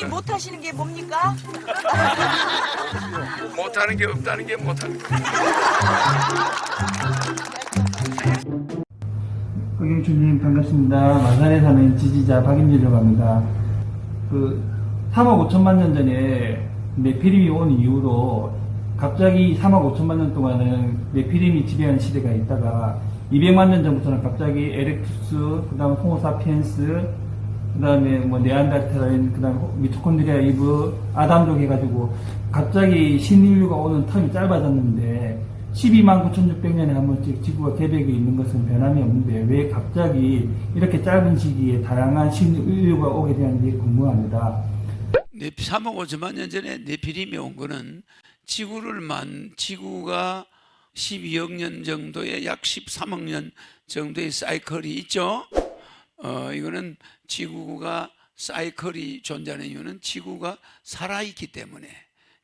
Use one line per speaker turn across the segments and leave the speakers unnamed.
본인이 못하시는 게 뭡니까?
못하는 게 없다는 게 못하는 게.
고경춘님 반갑습니다. 마산에 사는 지지자 박임진이라고 합니다. 3억 5천만 년 전에 네피림이 온 이후로 갑자기 3억 5천만 년 동안은 네피림이 지배한 시대가 있다가 200만 년 전부터는 갑자기 에렉투스, 그 다음 호모사피엔스, 그 다음에 네안데르탈인, 그 다음에 미토콘드리아 이브, 아담족 해가지고 갑자기 신인류가 오는 텀이 짧아졌는데 12만 9,600년에 한 번씩 지구가 계백에 있는 것은 변함이 없는데 왜 갑자기 이렇게 짧은 시기에 다양한 신인류가 오게 되는지 궁금합니다.
3억 5천만 년 전에 네피림이 온 거는 지구가 12억 년 정도의 약 13억 년 정도의 사이클이 있죠. 이거는 지구가 사이클이 존재하는 이유는 지구가 살아있기 때문에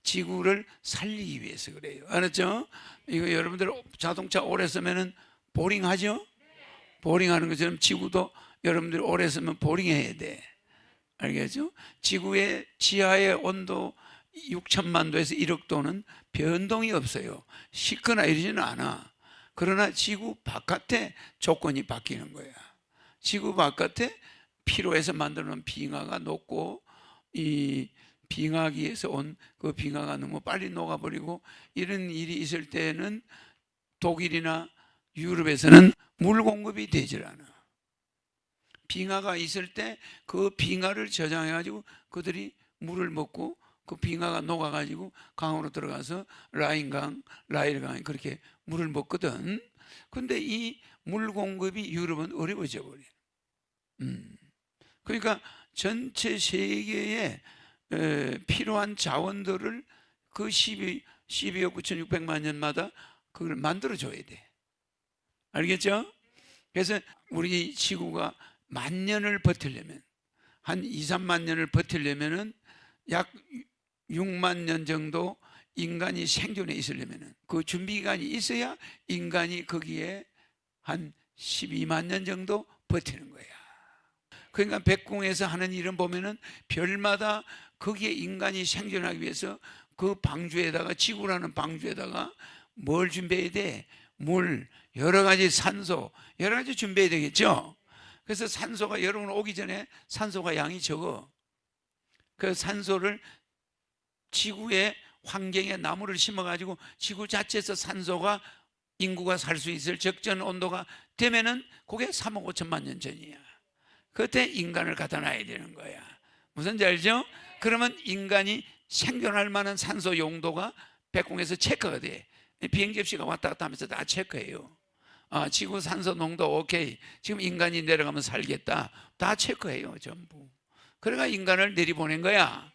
지구를 살리기 위해서 그래요. 알았죠? 이거 여러분들 자동차 오래 쓰면은 보링 하죠? 보링 하는 것처럼 지구도 여러분들 오래 쓰면 보링 해야 돼. 알겠죠? 지구의 지하의 온도 6천만 도에서 1억 도는 변동이 없어요. 식거나 이러지는 않아. 그러나 지구 바깥에 조건이 바뀌는 거야. 지구 바깥에 피로에서 만들어 놓은 빙하가 녹고 이 빙하기에서 온 그 빙하가 너무 빨리 녹아버리고 이런 일이 있을 때는 독일이나 유럽에서는 물 공급이 되질 않아. 빙하가 있을 때 그 빙하를 저장해가지고 그들이 물을 먹고 그 빙하가 녹아가지고 강으로 들어가서 라인강, 라일강이 그렇게 물을 먹거든. 근데 이 물 공급이 유럽은 어려워져 버려. 그러니까 전체 세계에 필요한 자원들을 그 12억 9,600만 년마다 그걸 만들어줘야 돼. 알겠죠? 그래서 우리 지구가 만 년을 버티려면 한 2, 3만 년을 버티려면은 약 6만 년 정도 인간이 생존해 있으려면은 그 준비 기간이 있어야 인간이 거기에 한 12만 년 정도 버티는 거야. 그러니까 백궁에서 하는 일은 보면은 별마다 거기에 인간이 생존하기 위해서 그 방주에다가 지구라는 방주에다가 뭘 준비해야 돼? 물, 여러 가지 산소, 여러 가지 준비해야 되겠죠? 그래서 산소가 여러분 오기 전에 산소가 양이 적어. 그 산소를 지구의 환경에 나무를 심어가지고 지구 자체에서 산소가 인구가 살 수 있을 적정 온도가 되면은 그게 3억 5천만 년 전이야. 그때 인간을 갖다 놔야 되는 거야. 무슨지 알죠? 그러면 인간이 생존할 만한 산소 용도가 백궁에서 체크가 돼. 비행기 없이가 왔다 갔다 하면서 다 체크해요. 지구 산소 농도 오케이. 지금 인간이 내려가면 살겠다. 다 체크해요, 전부. 그러니까 인간을 내리보낸 거야.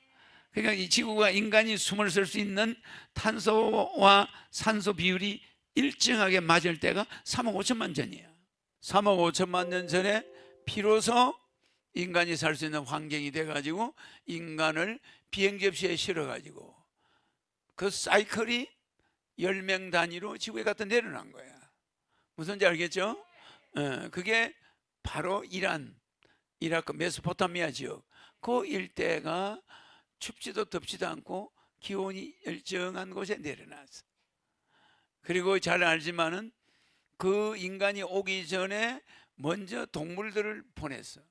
그러니까 이 지구가 인간이 숨을 쉴 수 있는 탄소와 산소 비율이 일정하게 맞을 때가 3억 5천만 전이야. 3억 5천만 년 전에 비로소 인간이 살 수 있는 환경이 돼가지고 인간을 비행기 없이에 실어가지고 그 사이클이 10명 단위로 지구에 갖다 내려놓은 거야. 무슨지 알겠죠? 그게 바로 이라크 메소포타미아 지역 그 일대가 춥지도 덥지도 않고 기온이 일정한 곳에 내려놨어. 그리고 잘 알지만은 그 인간이 오기 전에 먼저 동물들을 보냈어.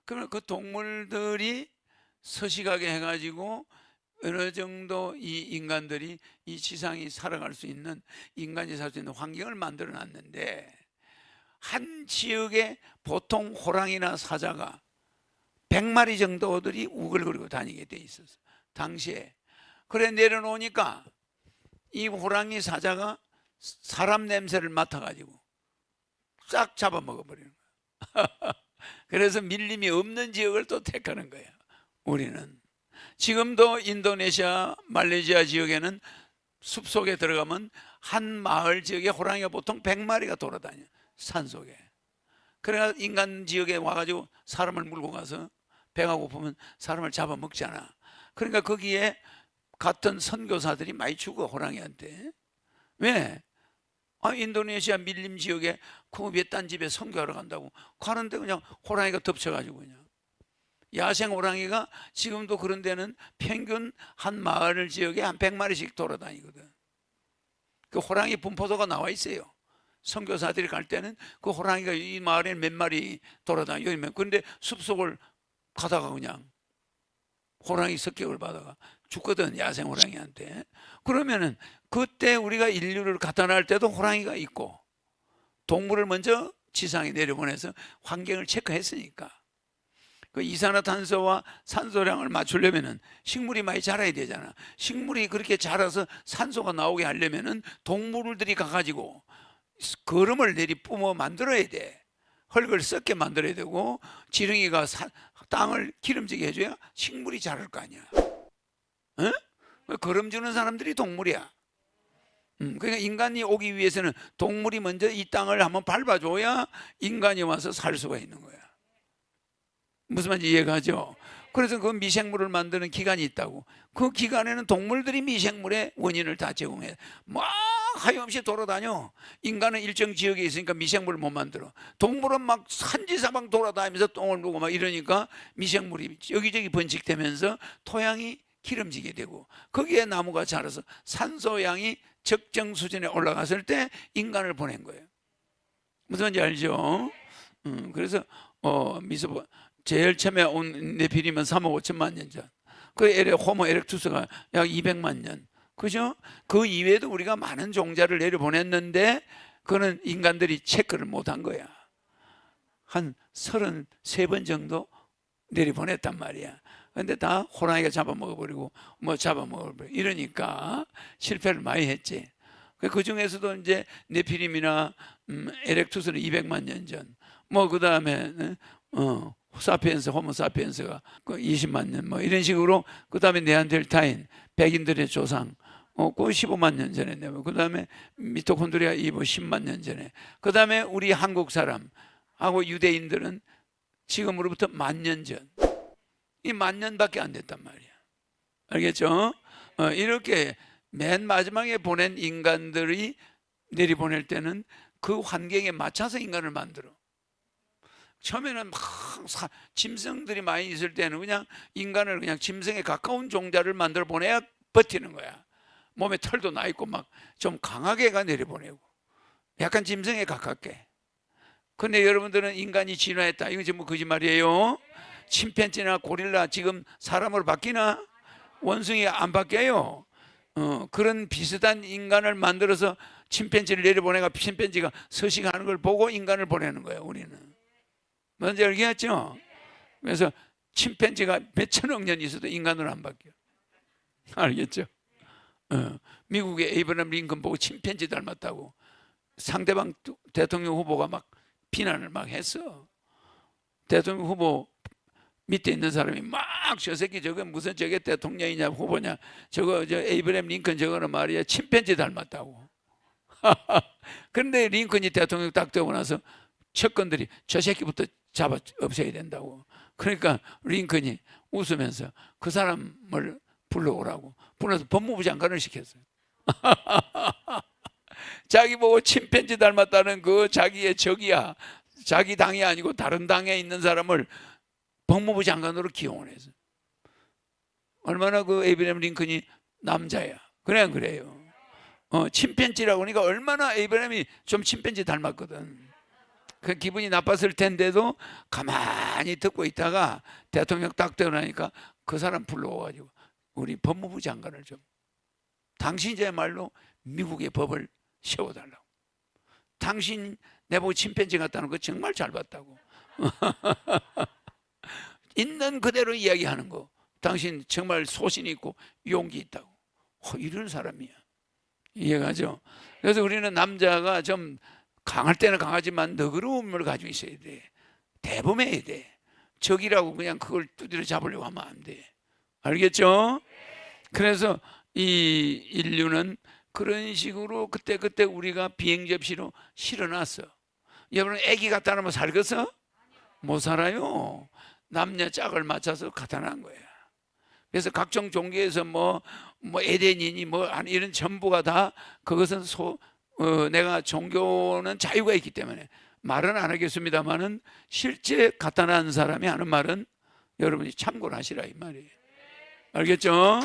그러면 그 동물들이 서식하게 해가지고 어느 정도 이 인간들이 이 지상이 살아갈 수 있는 인간이 살 수 있는 환경을 만들어 놨는데 한 지역에 보통 호랑이나 사자가 100마리 정도들이 우글거리고 다니게 돼 있었어. 당시에. 그래 내려놓으니까 이 호랑이 사자가 사람 냄새를 맡아가지고 싹 잡아먹어버리는 거야. 그래서 밀림이 없는 지역을 또 택하는 거야. 우리는 지금도 인도네시아, 말레이시아 지역에는 숲속에 들어가면 한 마을 지역에 호랑이가 보통 100마리가 돌아다녀. 산속에. 그래가 인간 지역에 와가지고 사람을 물고 가서 배가 고프면 사람을 잡아먹잖아. 그러니까 거기에 같은 선교사들이 많이 죽어, 호랑이한테. 왜? 인도네시아 밀림 지역에 그 외딴 집에 선교하러 간다고 가는데 그냥 호랑이가 덮쳐가지고 그냥 야생 호랑이가 지금도 그런 데는 평균 한 마을 지역에 한 100마리씩 돌아다니거든. 그 호랑이 분포도가 나와 있어요. 선교사들이 갈 때는 그 호랑이가 이 마을에 몇 마리 돌아다니면, 그런데 숲속을 가다가 그냥 호랑이 습격을 받아가 죽거든, 야생 호랑이한테. 그러면은 그때 우리가 인류를 가타날 때도 호랑이가 있고, 동물을 먼저 지상에 내려보내서 환경을 체크했으니까. 그 이산화탄소와 산소량을 맞추려면은 식물이 많이 자라야 되잖아. 식물이 그렇게 자라서 산소가 나오게 하려면은 동물들이 가가지고 거름을 내리뿜어 만들어야 돼. 흙을 썩게 만들어야 되고, 지렁이가 땅을 기름지게 해줘야 식물이 자랄 거 아니야. 어? 거름 주는 사람들이 동물이야. 그러니까 인간이 오기 위해서는 동물이 먼저 이 땅을 한번 밟아줘야 인간이 와서 살 수가 있는 거야. 무슨 말인지 이해가죠? 그래서 그 미생물을 만드는 기관이 있다고. 그 기관에는 동물들이 미생물의 원인을 다 제공해. 막 하염없이 돌아다녀. 인간은 일정 지역에 있으니까 미생물을 못 만들어. 동물은 막 산지사방 돌아다니면서 똥을 누고 막 이러니까 미생물이 여기저기 번식되면서 토양이 기름지게 되고, 거기에 나무가 자라서 산소양이 적정 수준에 올라갔을 때 인간을 보낸 거예요. 무슨 말인지 알죠? 그래서 미소 제일 처음에 온 네피림은 3억 5천만 년 전. 그 호모 에렉투스가 약 200만 년. 그죠? 그 이외에도 우리가 많은 종자를 내려보냈는데 그거는 인간들이 체크를 못한 거야. 한 33번 정도 내려보냈단 말이야. 근데 다 호랑이가 잡아먹어버리고 뭐 잡아먹어버리고 이러니까 실패를 많이 했지. 그 중에서도 이제 네피림이나 에렉투스는 200만 년 전. 뭐 그 다음에 사피엔스, 호모 사피엔스가 20만 년 뭐 이런 식으로, 그 다음에 네안데르탈인, 백인들의 조상, 그 15만 년 전에, 그 다음에 미토콘드리아 이브 10만 년 전에, 그 다음에 우리 한국 사람하고 유대인들은 지금으로부터 10,000년 전. 이 10,000년밖에 안 됐단 말이야. 알겠죠? 이렇게 맨 마지막에 보낸 인간들이 내리보낼 때는 그 환경에 맞춰서 인간을 만들어. 처음에는 막 짐승들이 많이 있을 때는 그냥 인간을 그냥 짐승에 가까운 종자를 만들어 보내야 버티는 거야. 몸에 털도 나 있고 막 좀 강하게가 내려보내고 약간 짐승에 가깝게. 근데 여러분들은 인간이 진화했다, 이거 전부 거짓말이에요. 침팬지나 고릴라 지금 사람으로 바뀌나? 원숭이 안 바뀌어요. 그런 비슷한 인간을 만들어서 침팬지를 내려보내가 침팬지가 서식하는 걸 보고 인간을 보내는 거예요, 우리는. 뭔지 알겠죠? 그래서 침팬지가 몇 천억 년 있어도 인간으로 안 바뀌어. 알겠죠? 미국의 에이브러함 링컨 보고 침팬지 닮았다고 상대방 대통령 후보가 막 비난을 막 했어. 대통령 후보 밑에 있는 사람이 막 저 새끼 저거 무슨 저게 대통령이냐 후보냐, 저거 저 에이브러함 링컨 저거는 말이야 침팬지 닮았다고. 그런데 링컨이 대통령 딱 되고 나서 측근들이 저 새끼부터 잡아 없애야 된다고. 그러니까 링컨이 웃으면서 그 사람을 불러오라고 불러서 법무부 장관을 시켰어요. 자기 보고 침팬지 닮았다는 그 자기의 적이야, 자기 당이 아니고 다른 당에 있는 사람을 법무부 장관으로 기용을 해서. 얼마나 그 에이브러함 링컨이 남자야. 그래 그래요. 침팬지라고 하니까 얼마나 에이브러함이 좀 침팬지 닮았거든. 그 기분이 나빴을 텐데도 가만히 듣고 있다가 대통령 딱 되고 나니까 그 사람 불러와가지고 우리 법무부 장관을 좀, 당신이야말로 미국의 법을 세워달라고. 당신 내보고 침팬지 같다는 거 정말 잘 봤다고. 있는 그대로 이야기하는 거, 당신 정말 소신 있고 용기 있다고. 이런 사람이야. 이해가죠? 그래서 우리는 남자가 좀 강할 때는 강하지만 너그러움을 가지고 있어야 돼. 대범해야 돼. 적이라고 그냥 그걸 두드려 잡으려고 하면 안 돼. 알겠죠? 그래서 이 인류는 그런 식으로 그때 우리가 비행 접시로 실어놨어. 여러분 애기 갖다 놓으면 살겠어? 못 살아요. 남녀 짝을 맞춰서 갖다 놓은 거야. 그래서 각종 종교에서 뭐 에덴이니 뭐 이런 전부가 다 그것은 내가 종교는 자유가 있기 때문에 말은 안 하겠습니다만은 실제 갖다 놓은 사람이 하는 말은 여러분이 참고를 하시라 이 말이에요. 알겠죠?